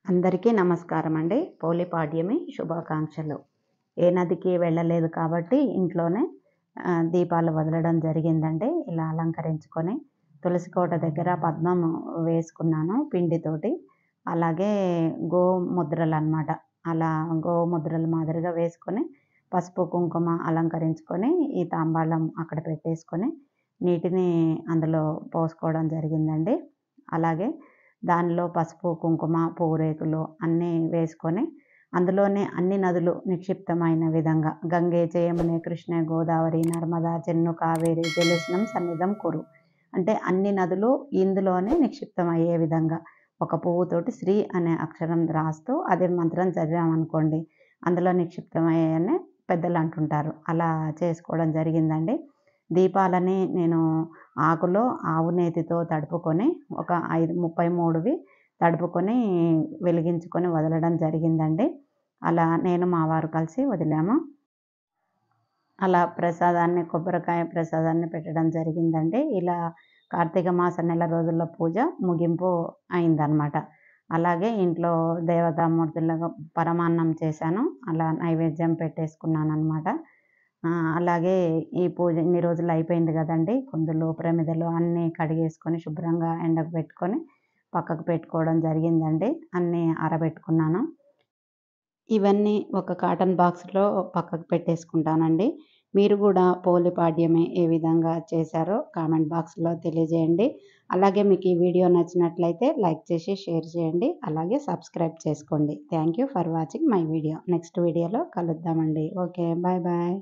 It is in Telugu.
అందరికీ నమస్కారం అండి. పోలిపాడ్యమి శుభాకాంక్షలు. ఏ నదికి వెళ్ళలేదు కాబట్టి ఇంట్లోనే దీపాలు వదలడం జరిగిందండి. ఇలా అలంకరించుకొని తులసి కోట దగ్గర పద్మం వేసుకున్నాను పిండితోటి. అలాగే గోముద్రలనమాట. అలా గోముద్రల మాదిరిగా వేసుకొని పసుపు, కుంకుమ అలంకరించుకొని ఈ తాంబాళం అక్కడ పెట్టేసుకొని నీటిని అందులో పోసుకోవడం జరిగిందండి. అలాగే దానిలో పసుపు, కుంకుమ, పూరేకులు అన్నీ వేసుకొని అందులోనే అన్ని నదులు నిక్షిప్తమైన విధంగా గంగే చ యమునే కృష్ణే గోదావరి నర్మదా చెన్ను కావేరి జలేస్నం సన్నిధం కురు. అంటే అన్ని నదులు ఇందులోనే నిక్షిప్తమయ్యే విధంగా ఒక పువ్వుతోటి శ్రీ అనే అక్షరం రాస్తూ అదే మంత్రం చదివామనుకోండి అందులో నిక్షిప్తమయ్యాయని పెద్దలు అంటుంటారు. అలా చేసుకోవడం జరిగిందండి. దీపాలని నేను ఆకులో ఆవు నేతితో తడుపుకొని ఒక 33వి తడుపుకొని వెలిగించుకొని వదలడం జరిగిందండి. అలా నేను మా వారు కలిసి వదిలాము. అలా ప్రసాదాన్ని కొబ్బరికాయ ప్రసాదాన్ని పెట్టడం జరిగిందండి. ఇలా కార్తీక మాస నెల రోజుల పూజ ముగింపు అయిందనమాట. అలాగే ఇంట్లో దేవతామూర్తులకు పరమాన్నం చేశాను. అలా నైవేద్యం పెట్టేసుకున్నాననమాట. అలాగే ఈ పూజ ఇన్ని రోజులు అయిపోయింది కదండీ! కుందులు, ప్రమిదలు అన్నీ కడిగేసుకొని శుభ్రంగా ఎండకు పెట్టుకొని పక్కకు పెట్టుకోవడం జరిగిందండి. అన్నీ ఆరబెట్టుకున్నాను. ఇవన్నీ ఒక కాటన్ బాక్స్‌లో పక్కకు పెట్టేసుకుంటానండి. మీరు కూడా పోలిపాడ్యమి ఏ విధంగా చేశారో కామెంట్ బాక్స్‌లో తెలియజేయండి. అలాగే మీకు ఈ వీడియో నచ్చినట్లయితే లైక్ చేసి షేర్ చేయండి. అలాగే సబ్స్క్రైబ్ చేసుకోండి. Thank you for watching my video. Next వీడియోలో కలుద్దామండి. ఓకే. Bye bye.